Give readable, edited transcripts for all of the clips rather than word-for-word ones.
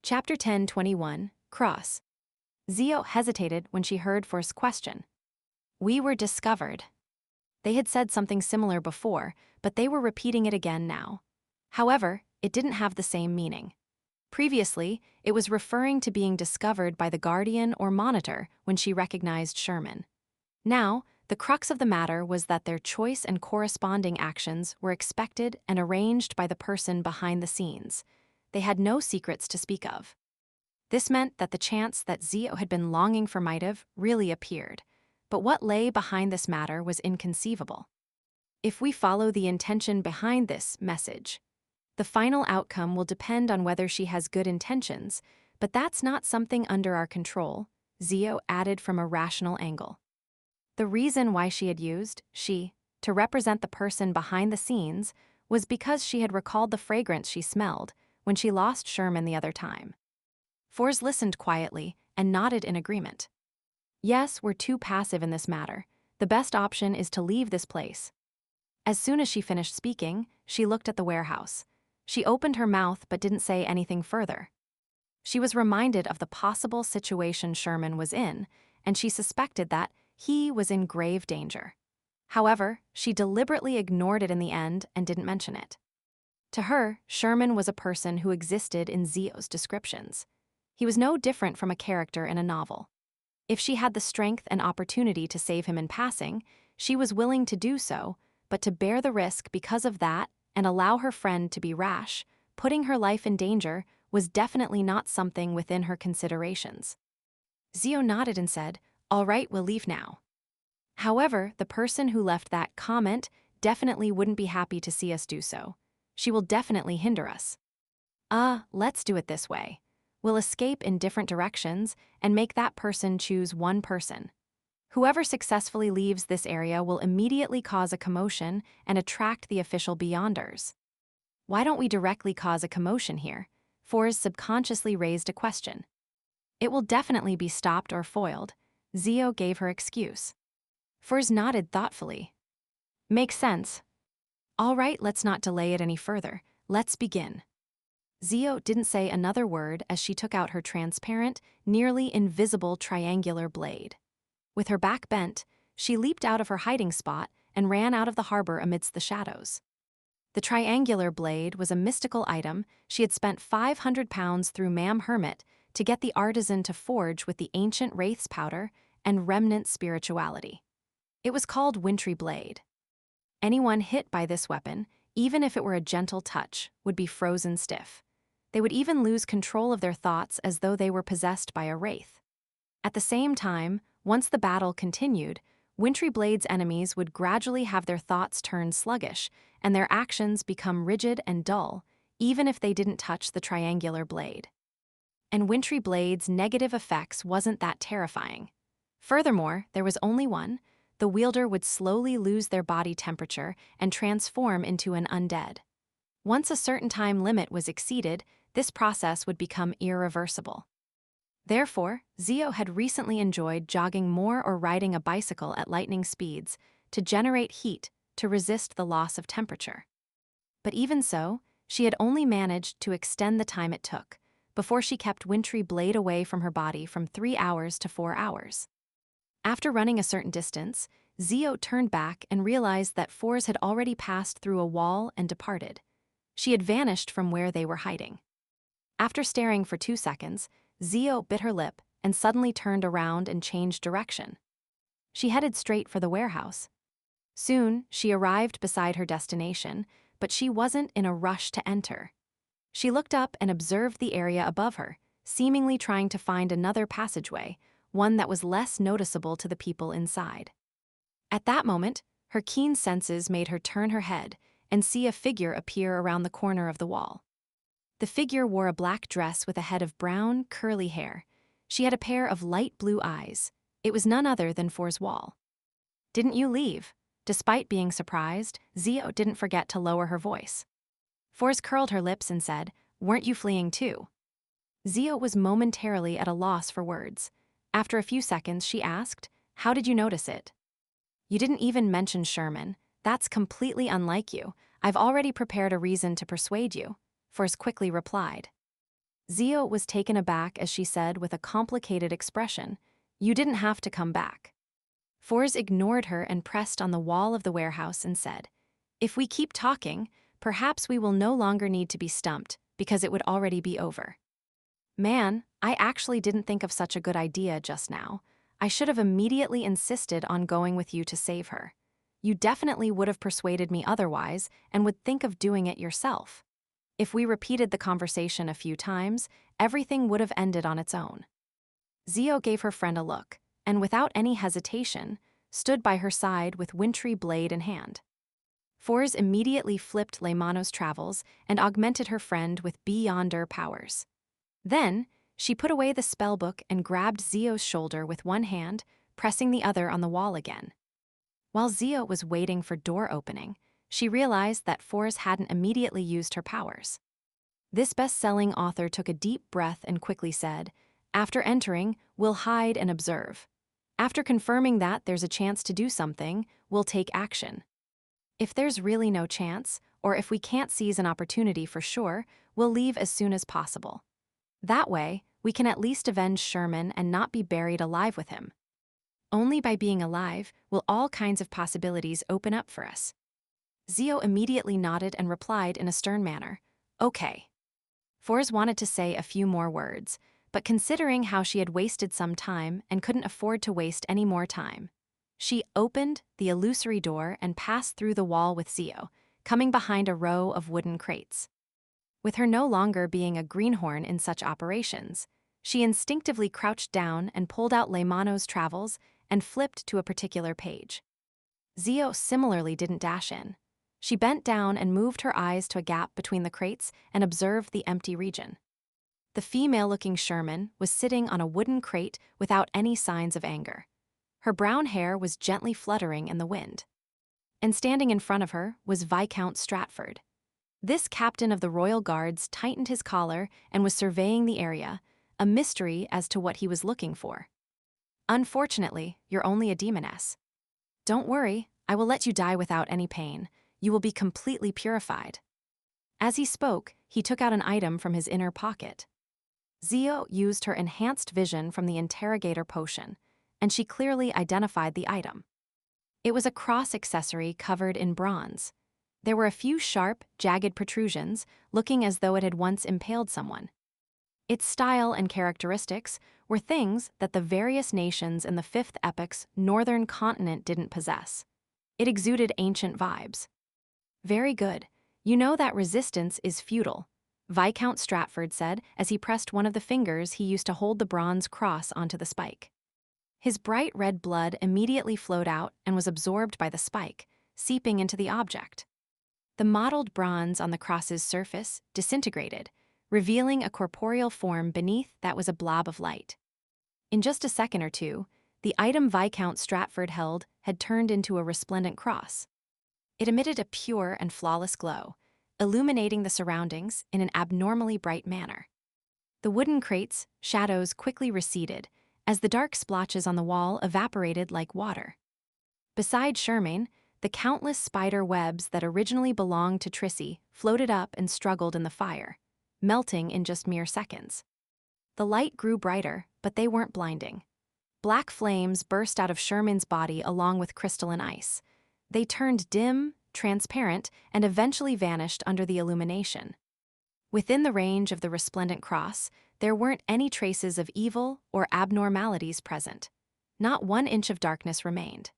Chapter 10:21, Cross. Zio hesitated when she heard For's question. We were discovered. They had said something similar before, but they were repeating it again now. However, it didn't have the same meaning. Previously, it was referring to being discovered by the guardian or monitor when she recognized Sherman. Now, the crux of the matter was that their choice and corresponding actions were expected and arranged by the person behind the scenes. They had no secrets to speak of. This meant that the chance that Zio had been longing for might have really appeared, but what lay behind this matter was inconceivable. If we follow the intention behind this message, the final outcome will depend on whether she has good intentions, but that's not something under our control, Zio added from a rational angle. The reason why she had used she to represent the person behind the scenes was because she had recalled the fragrance she smelled when she lost Sherman the other time. Fors listened quietly and nodded in agreement. Yes, we're too passive in this matter. The best option is to leave this place. As soon as she finished speaking, she looked at the warehouse. She opened her mouth but didn't say anything further. She was reminded of the possible situation Sherman was in, and she suspected that he was in grave danger. However, she deliberately ignored it in the end and didn't mention it. To her, Sherman was a person who existed in Zio's descriptions. He was no different from a character in a novel. If she had the strength and opportunity to save him in passing, she was willing to do so, but to bear the risk because of that and allow her friend to be rash, putting her life in danger, was definitely not something within her considerations. Zio nodded and said, "All right, we'll leave now." However, the person who left that comment definitely wouldn't be happy to see us do so. She will definitely hinder us. Let's do it this way. We'll escape in different directions and make that person choose one person. Whoever successfully leaves this area will immediately cause a commotion and attract the official Beyonders. Why don't we directly cause a commotion here? Fors subconsciously raised a question. It will definitely be stopped or foiled. Zio gave her excuse. Fors nodded thoughtfully. Makes sense. All right, let's not delay it any further. Let's begin. Zio didn't say another word as she took out her transparent, nearly invisible triangular blade. With her back bent, she leaped out of her hiding spot and ran out of the harbor amidst the shadows. The triangular blade was a mystical item she had spent 500 pounds through Mam Hermit to get the artisan to forge with the ancient wraith's powder and remnant spirituality. It was called Wintry Blade. Anyone hit by this weapon, even if it were a gentle touch, would be frozen stiff. They would even lose control of their thoughts as though they were possessed by a wraith. At the same time, once the battle continued, Wintry Blade's enemies would gradually have their thoughts turn sluggish and their actions become rigid and dull, even if they didn't touch the triangular blade. And Wintry Blade's negative effects wasn't that terrifying. Furthermore, there was only one. The wielder would slowly lose their body temperature and transform into an undead. Once a certain time limit was exceeded, this process would become irreversible. Therefore, Zio had recently enjoyed jogging more or riding a bicycle at lightning speeds to generate heat to resist the loss of temperature. But even so, she had only managed to extend the time it took before she kept Wintry Blade away from her body from 3 hours to 4 hours. After running a certain distance, Zio turned back and realized that Fors had already passed through a wall and departed. She had vanished from where they were hiding. After staring for 2 seconds, Zio bit her lip and suddenly turned around and changed direction. She headed straight for the warehouse. Soon, she arrived beside her destination, but she wasn't in a rush to enter. She looked up and observed the area above her, seemingly trying to find another passageway, one that was less noticeable to the people inside. At that moment, her keen senses made her turn her head and see a figure appear around the corner of the wall. The figure wore a black dress with a head of brown, curly hair. She had a pair of light blue eyes. It was none other than Fors Wall. "Didn't you leave?" Despite being surprised, Zio didn't forget to lower her voice. Fors curled her lips and said, "Weren't you fleeing too?" Zio was momentarily at a loss for words. After a few seconds, she asked, "How did you notice it?" "You didn't even mention Sherman. That's completely unlike you. I've already prepared a reason to persuade you," Fors quickly replied. Zio was taken aback as she said with a complicated expression, "You didn't have to come back." Fors ignored her and pressed on the wall of the warehouse and said, "If we keep talking, perhaps we will no longer need to be stumped, because it would already be over." "Man, I actually didn't think of such a good idea just now. I should have immediately insisted on going with you to save her. You definitely would have persuaded me otherwise and would think of doing it yourself. If we repeated the conversation a few times, everything would have ended on its own." Zio gave her friend a look, and without any hesitation, stood by her side with wintry blade in hand. Fors immediately flipped Leymano's travels and augmented her friend with beyonder powers. Then, she put away the spellbook and grabbed Zio's shoulder with one hand, pressing the other on the wall again. While Zio was waiting for door opening, she realized that Fors hadn't immediately used her powers. This best-selling author took a deep breath and quickly said, "After entering, we'll hide and observe. After confirming that there's a chance to do something, we'll take action. If there's really no chance, or if we can't seize an opportunity for sure, we'll leave as soon as possible. That way, we can at least avenge Sherman and not be buried alive with him. Only by being alive will all kinds of possibilities open up for us." Zio immediately nodded and replied in a stern manner, "Okay." Fors wanted to say a few more words, but considering how she had wasted some time and couldn't afford to waste any more time, she opened the illusory door and passed through the wall with Zio, coming behind a row of wooden crates. With her no longer being a greenhorn in such operations, she instinctively crouched down and pulled out Leymano's travels and flipped to a particular page. Zio similarly didn't dash in. She bent down and moved her eyes to a gap between the crates and observed the empty region. The female-looking Sherman was sitting on a wooden crate without any signs of anger. Her brown hair was gently fluttering in the wind. And standing in front of her was Viscount Stratford. This captain of the Royal Guards tightened his collar and was surveying the area, a mystery as to what he was looking for. "Unfortunately, you're only a demoness. Don't worry, I will let you die without any pain. You will be completely purified." As he spoke, he took out an item from his inner pocket. Zio used her enhanced vision from the interrogator potion, and she clearly identified the item. It was a cross accessory covered in bronze. There were a few sharp, jagged protrusions, looking as though it had once impaled someone. Its style and characteristics were things that the various nations in the Fifth Epoch's northern continent didn't possess. It exuded ancient vibes. "Very good. You know that resistance is futile," Viscount Stratford said as he pressed one of the fingers he used to hold the bronze cross onto the spike. His bright red blood immediately flowed out and was absorbed by the spike, seeping into the object. The mottled bronze on the cross's surface disintegrated, revealing a corporeal form beneath that was a blob of light. In just a second or two, the item Viscount Stratford held had turned into a resplendent cross. It emitted a pure and flawless glow, illuminating the surroundings in an abnormally bright manner. The wooden crates' shadows quickly receded as the dark splotches on the wall evaporated like water. Beside Shermaine, the countless spider webs that originally belonged to Trissy floated up and struggled in the fire, melting in just mere seconds. The light grew brighter, but they weren't blinding. Black flames burst out of Sherman's body along with crystalline ice. They turned dim, transparent, and eventually vanished under the illumination. Within the range of the resplendent cross, there weren't any traces of evil or abnormalities present. Not 1 inch of darkness remained.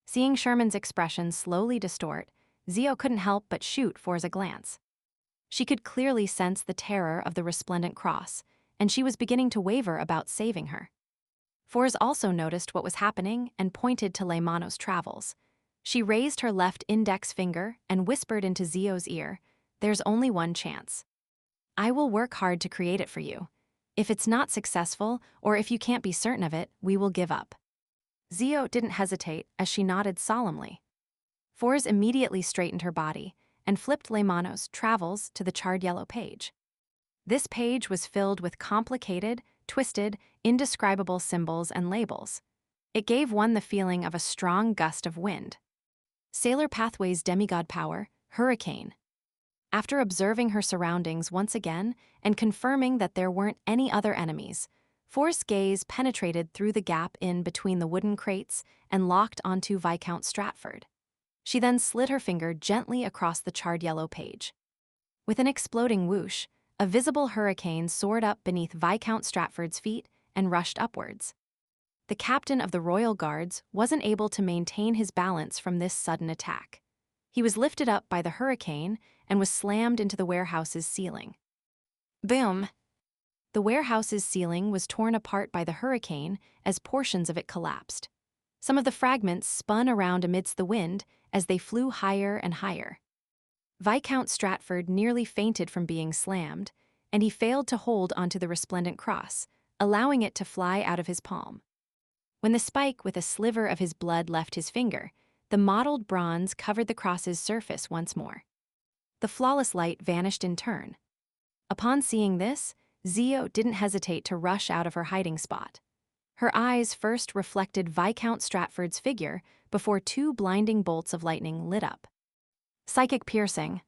Seeing Sherman's expression slowly distort, Zio couldn't help but shoot Fors a glance. She could clearly sense the terror of the resplendent cross, and she was beginning to waver about saving her. Fors also noticed what was happening and pointed to Leymano's travels. She raised her left index finger and whispered into Zio's ear, "There's only one chance. I will work hard to create it for you. If it's not successful, or if you can't be certain of it, we will give up." Zio didn't hesitate as she nodded solemnly. Fors immediately straightened her body and flipped Leymano's travels to the charred yellow page. This page was filled with complicated, twisted, indescribable symbols and labels. It gave one the feeling of a strong gust of wind. Sailor Pathway's demigod power, Hurricane. After observing her surroundings once again and confirming that there weren't any other enemies, Forrest's gaze penetrated through the gap in between the wooden crates and locked onto Viscount Stratford. She then slid her finger gently across the charred yellow page. With an exploding whoosh, a visible hurricane soared up beneath Viscount Stratford's feet and rushed upwards. The captain of the Royal Guards wasn't able to maintain his balance from this sudden attack. He was lifted up by the hurricane and was slammed into the warehouse's ceiling. Boom! The warehouse's ceiling was torn apart by the hurricane as portions of it collapsed. Some of the fragments spun around amidst the wind as they flew higher and higher. Viscount Stratford nearly fainted from being slammed, and he failed to hold onto the resplendent cross, allowing it to fly out of his palm. When the spike with a sliver of his blood left his finger, the mottled bronze covered the cross's surface once more. The flawless light vanished in turn. Upon seeing this, Zio didn't hesitate to rush out of her hiding spot. Her eyes first reflected Viscount Stratford's figure before two blinding bolts of lightning lit up. Psychic piercing,